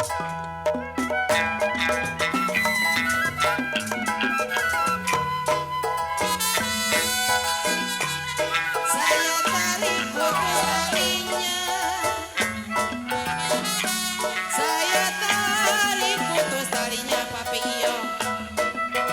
Saya tarik putus talinya, saya tarik putus talinya Papi Iyo,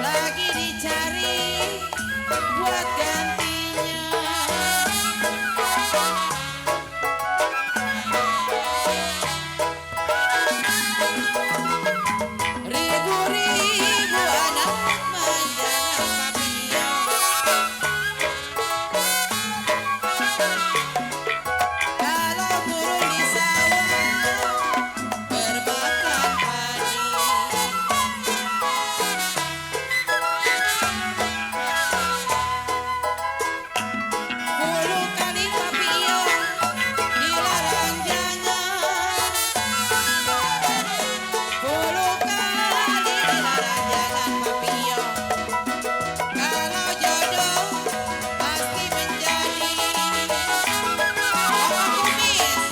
lagi dicari buat gantinya. Ribu-ribu anak menjaga Papi Iyo, kalau turun di sawah berbakat padi. Puluh kali Papi Iyo dilarang jangan, puluh kali dilarang jangan Papi Iyo. Kalau jodoh pasti menjadi. Apa kumis?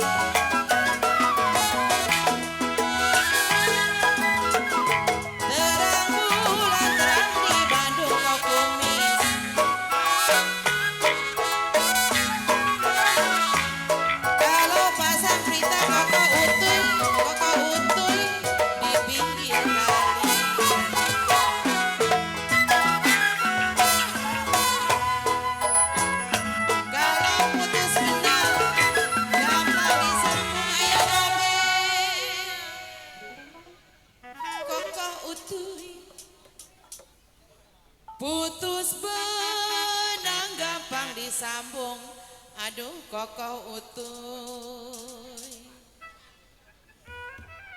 Terang bulan terang di Bandung kau kumis. Kalau pasang berita koko utuy di pinggir kali. Kalau putus kenal, gampang disambung ayo ngomel. Koko utuy, putus benang gampang disambung. Aduh koko utuy,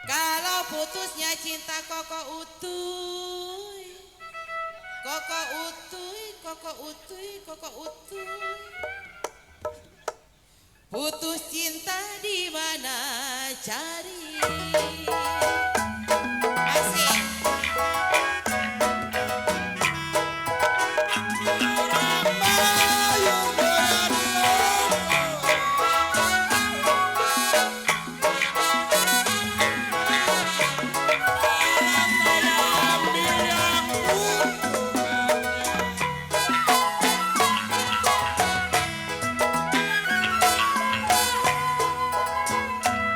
kalau putusnya cinta koko utuy, koko utuy, koko utuy, koko utuy. Putus cinta di mana cari? Asik.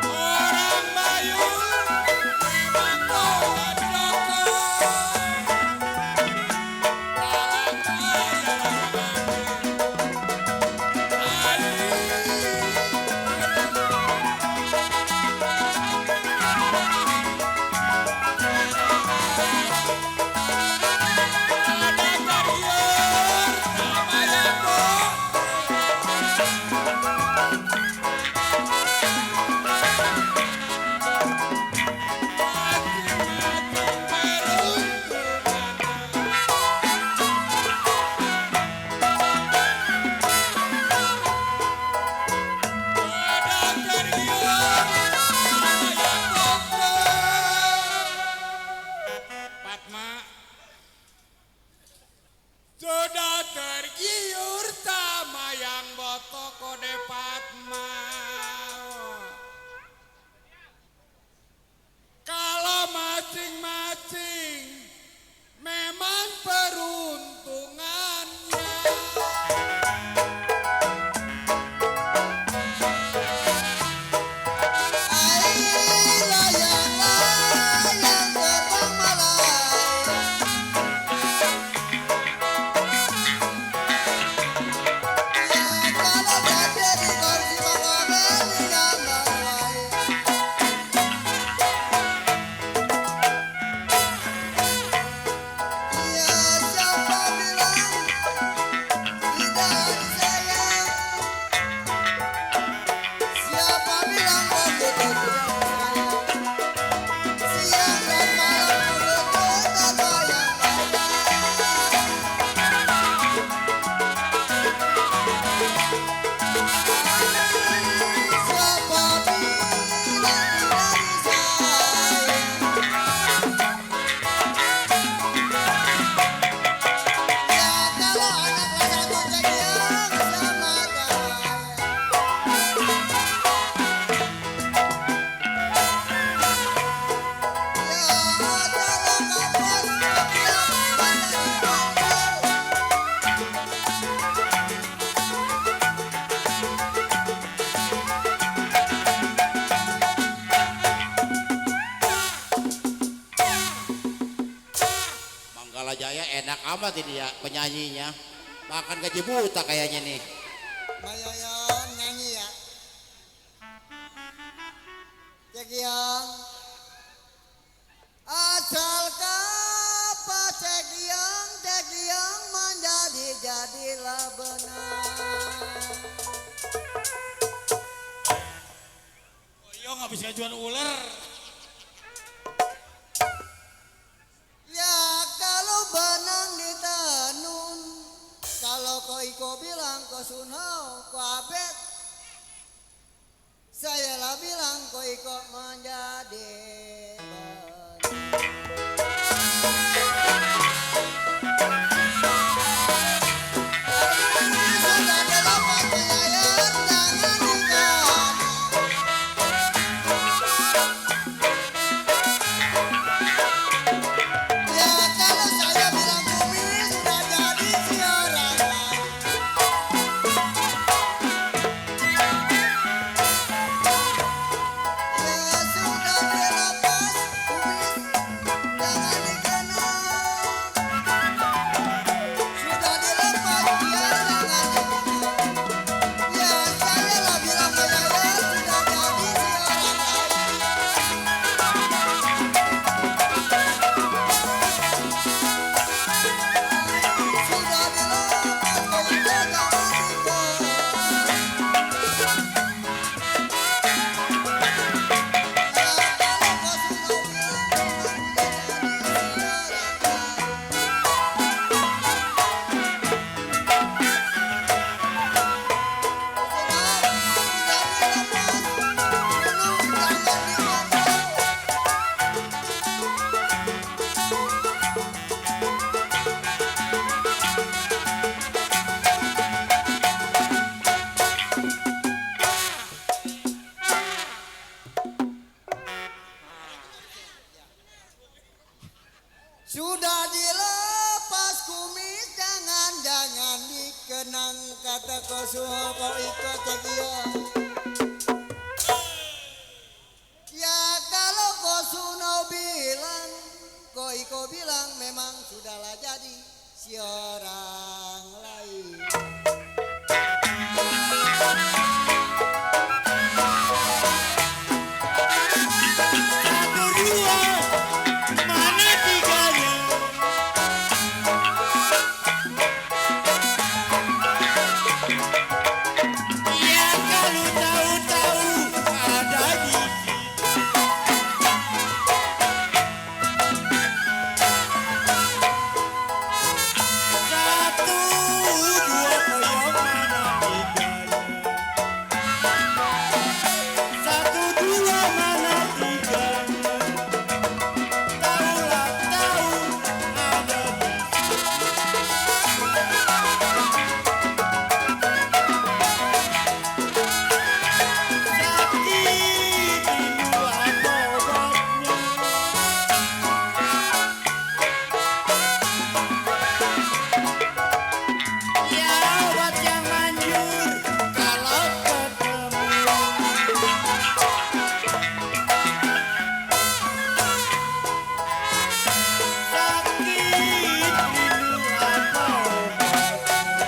Orang Bayu enak amat ini ya penyanyinya. Makan gaji buta kayaknya nih. Mayoyon nyanyi ya. Cek yang asal kapa cek yang menjadi jadilah benar. Yo nggak bisa jual ular. Ya kalau benang ditenun, kalau ko iko bilang ko sunau ko abet, saya lah bilang ko iko menjadi benar. Sudah dilepas penyayang jangan dikat. Ya kalau saya bilang bumi sudah jadi si orang lain. Ya sudah dilepas bumi jangan dikenal. Sudah dilepas dia jangan dikenal. Ya saya lah bilang saya sudah jadi si orang lain. Sudah dilepas kau jangan dikenal. Sudah dilepas kumis jangan dikenang kata kosuho kau ikut cekia. Ya kalau kosuno bilang ko iko bilang memang sudahlah jadi si orang lain. Satu dua mana tiganya? Ya kalau tahu-tahu ada di satu dua koyong mana tiganya? Satu dua mana tiganya? Taulah tahu ada di sakit rindu apa obatnya? Ya obat yang manjur kalau ketemu. Sakit rindu apa obatnya?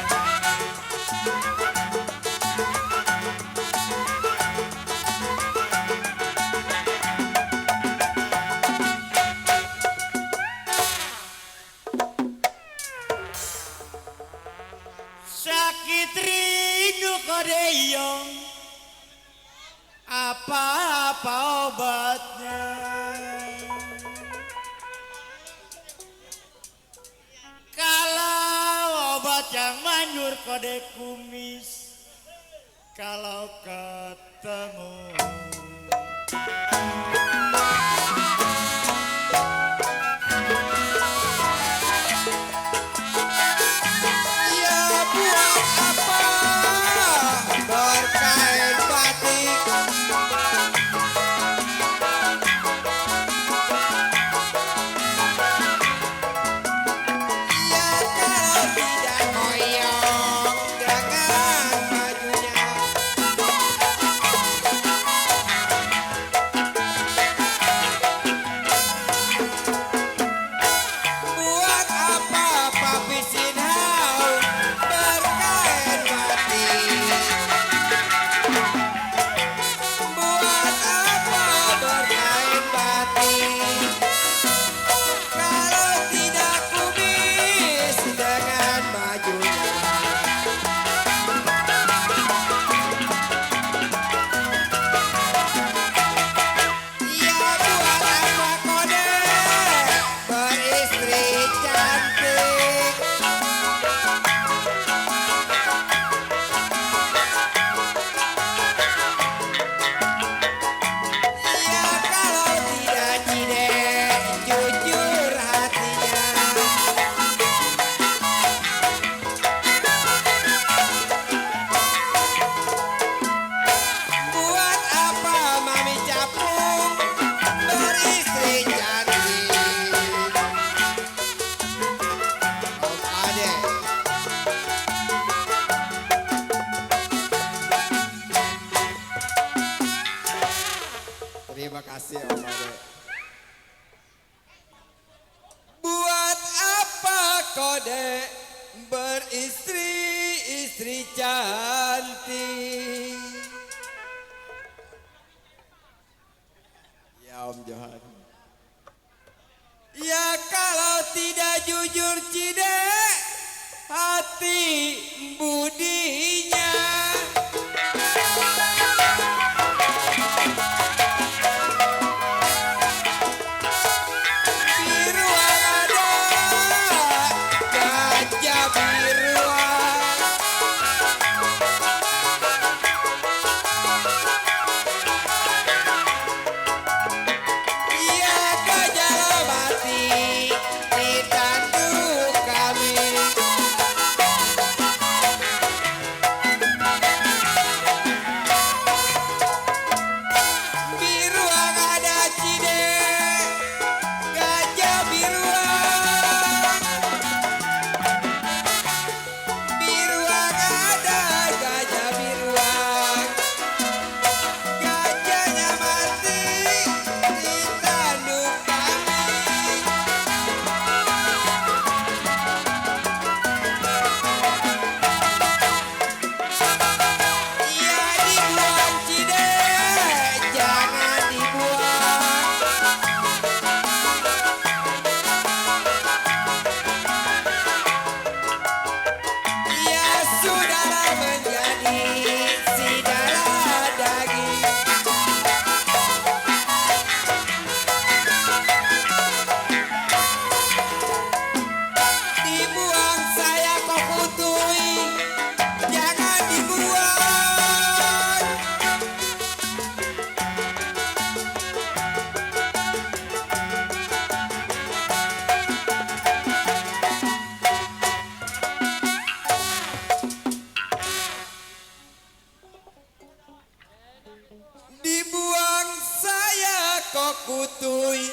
Sakit rindu kodeyong, apa-apa obatnya? Kalau obat yang manjur kode kumis, kalau ketemu. Ya buat apa berkain batik? Ya kalau tidak koyong jangan majunya. Terima kasih Om Ade. Buat apa kode beristri-istri cantik? Ya Om Johan. Ya kalau tidak jujur cide hati budinya. Biruan ada, gajah biruan. Iya gajah mati di tanduk kami. Biruan ada cide, gajah biruan. Biruan ada gajah biruan. Gajahnya mati di tanduk kami. Iya dibuang cide, jangan dibuang. Iya sudahlah menjadi si darah daging. Dibuang saya kok kutui, jangan dibuang. Dibuang saya kok kutui.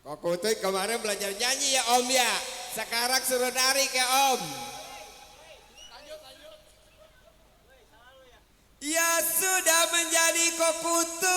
Kok kutui kemarin belajar nyanyi ya Om ya. Sekarang suruh nari ke Om. Ya sudah menjadi kok kutui.